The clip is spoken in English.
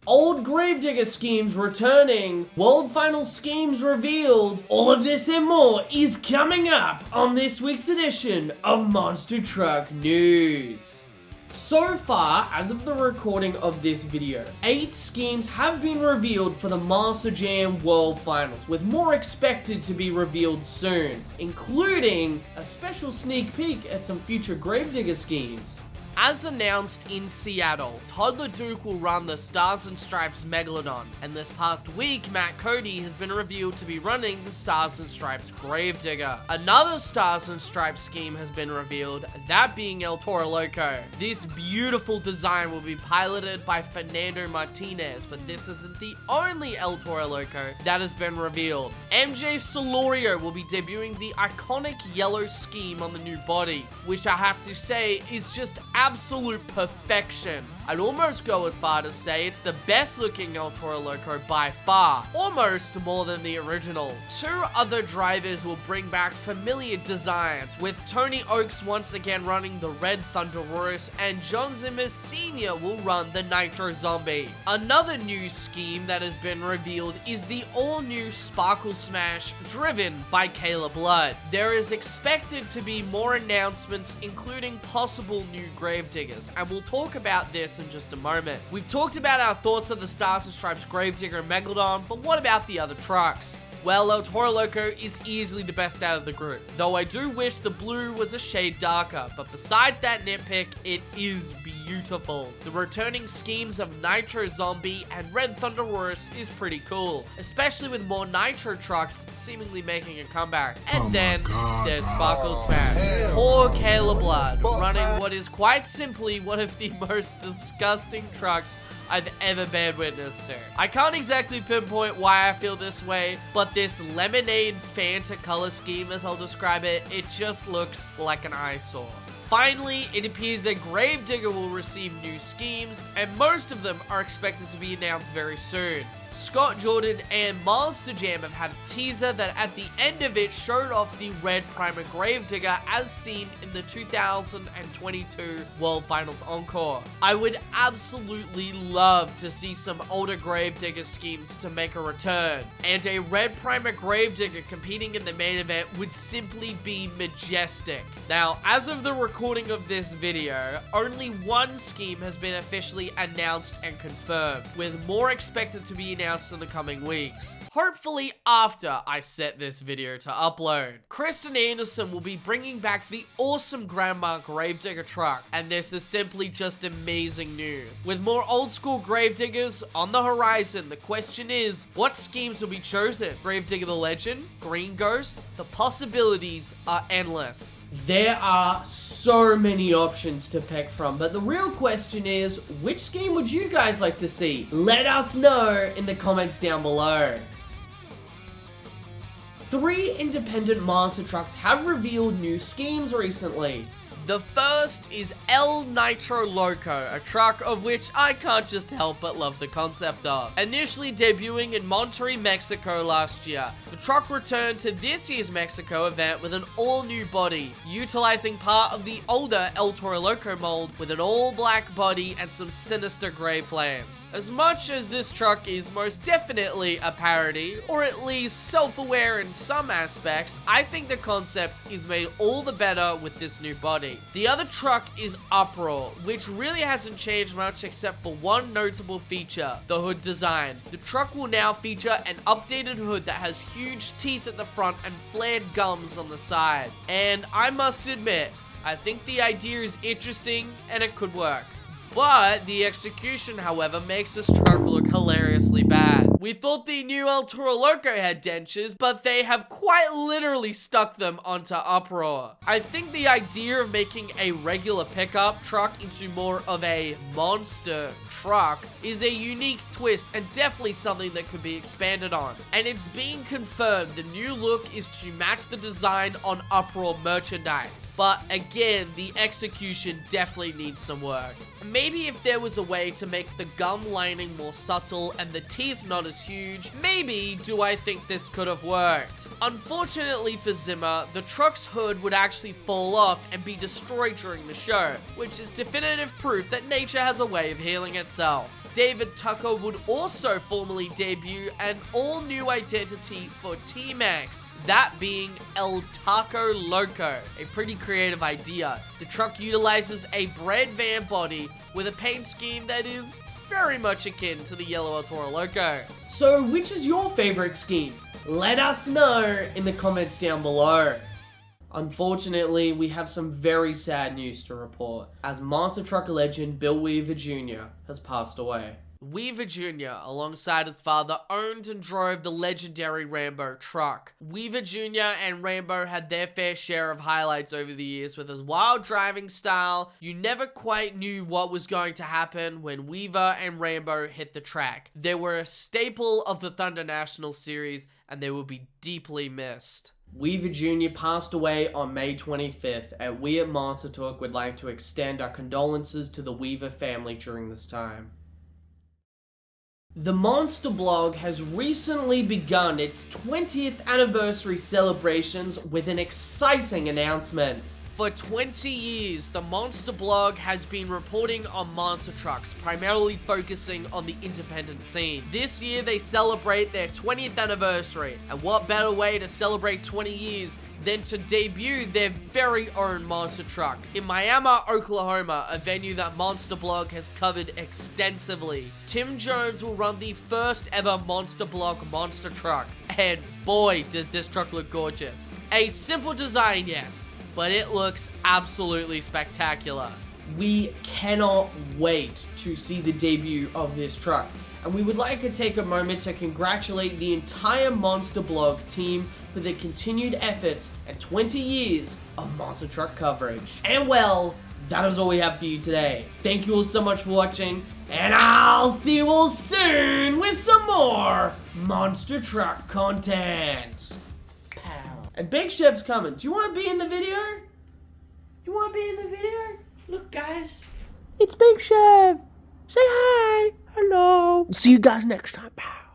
old Gravedigger schemes returning, World Final schemes revealed, all of this and more is coming up on this week's edition of Monster Truck News. So far, as of the recording of this video, 8 schemes have been revealed for the Master Jam World Finals, with more expected to be revealed soon, including a special sneak peek at some future Gravedigger schemes. As announced in Seattle, Toddler Duke will run the Stars and Stripes Megalodon, and this past week, Matt Cody has been revealed to be running the Stars and Stripes Gravedigger. Another Stars and Stripes scheme has been revealed, that being El Toro Loco. This beautiful design will be piloted by Fernando Martinez, but this isn't the only El Toro Loco that has been revealed. MJ Solorio will be debuting the iconic yellow scheme on the new body, which I have to say is just absolute perfection. I'd almost go as far to say it's the best looking El Toro Loco by far, almost more than the original. 2 other drivers will bring back familiar designs, with Tony Oaks once again running the Red Thunderous, and John Zimmer Sr. will run the Nitro Zombie. Another new scheme that has been revealed is the all-new Sparkle Smash, driven by Caleb Blood. There is expected to be more announcements, including possible new Gravediggers, and we'll talk about this in just a moment. We've talked about our thoughts on the Stars and Stripes Gravedigger and Megalodon, but what about the other trucks? Well, El Toro Loco is easily the best out of the group, though I do wish the blue was a shade darker, but besides that nitpick, it is beautiful. The returning schemes of Nitro Zombie and Red Thunderous is pretty cool, especially with more Nitro trucks seemingly making a comeback. And then there's Sparkle Smash. Poor Caleb Blood, running what is quite simply one of the most disgusting trucks I've ever bared witness to. I can't exactly pinpoint why I feel this way, but this lemonade Fanta color scheme, as I'll describe it, it just looks like an eyesore. Finally, it appears that Gravedigger will receive new schemes, and most of them are expected to be announced very soon. Scott Jordan and Monster Jam have had a teaser that at the end of it showed off the red primer Gravedigger as seen in the 2022 World Finals Encore. I would absolutely love to see some older Gravedigger schemes to make a return, and a red primer Gravedigger competing in the main event would simply be majestic. Now, as of the recording of this video, only one scheme has been officially announced and confirmed, with more expected to be announced in the coming weeks. Hopefully after I set this video to upload. Kristen Anderson will be bringing back the awesome Grandma Gravedigger truck, and this is simply just amazing news. With more old school Gravediggers on the horizon, the question is, what schemes will be chosen? Gravedigger the Legend? Green Ghost? The possibilities are endless. There are so many options to pick from, but the real question is, which scheme would you guys like to see? Let us know in the comments down below. 3 independent Monster Trucks have revealed new schemes recently. The first is El Nitro Loco, a truck of which I can't just help but love the concept of. Initially debuting in Monterrey, Mexico last year, the truck returned to this year's Mexico event with an all-new body, utilizing part of the older El Toro Loco mold with an all-black body and some sinister gray flames. As much as this truck is most definitely a parody, or at least self-aware in some aspects, I think the concept is made all the better with this new body. The other truck is Uproar, which really hasn't changed much except for one notable feature, the hood design. The truck will now feature an updated hood that has huge teeth at the front and flared gums on the side. And I must admit, I think the idea is interesting and it could work. But the execution, however, makes this truck look hilariously bad. We thought the new El Toro Loco had dentures, but they have quite literally stuck them onto Uproar. I think the idea of making a regular pickup truck into more of a monster truck is a unique twist and definitely something that could be expanded on. And it's being confirmed the new look is to match the design on Uproar merchandise. But again, the execution definitely needs some work. Maybe if there was a way to make the gum lining more subtle and the teeth not as huge, maybe do I think this could have worked. Unfortunately for Zimmer, the truck's hood would actually fall off and be destroyed during the show, which is definitive proof that nature has a way of healing itself. David Tucker would also formally debut an all-new identity for T-Max, that being El Taco Loco, a pretty creative idea. The truck utilizes a bread van body with a paint scheme that is very much akin to the yellow El Toro Loco. So which is your favorite scheme? Let us know in the comments down below. Unfortunately, we have some very sad news to report, as Monster Truck legend Bill Weaver Jr. has passed away. Weaver Jr., alongside his father, owned and drove the legendary Rambo truck. Weaver Jr. and Rambo had their fair share of highlights over the years with his wild driving style. You never quite knew what was going to happen when Weaver and Rambo hit the track. They were a staple of the Thunder National series, and they will be deeply missed. Weaver Jr. passed away on May 25th, and we at MonsterTalk would like to extend our condolences to the Weaver family during this time. The MonsterBlog has recently begun its 20th anniversary celebrations with an exciting announcement. For 20 years, the MonsterBlog has been reporting on monster trucks, primarily focusing on the independent scene. This year, they celebrate their 20th anniversary, and what better way to celebrate 20 years than to debut their very own monster truck in Miami, Oklahoma, a venue that MonsterBlog has covered extensively. Tim Jones will run the first ever MonsterBlog monster truck, and boy, does this truck look gorgeous. A simple design, yes, but it looks absolutely spectacular. We cannot wait to see the debut of this truck, and we would like to take a moment to congratulate the entire MonsterBlog team for their continued efforts and 20 years of monster truck coverage. And well, that is all we have for you today. Thank you all so much for watching, and I'll see you all soon with some more monster truck content. And Big Chef's coming. Do you want to be in the video? You want to be in the video? Look, guys. It's Big Chef. Say hi. Hello. See you guys next time. Pow.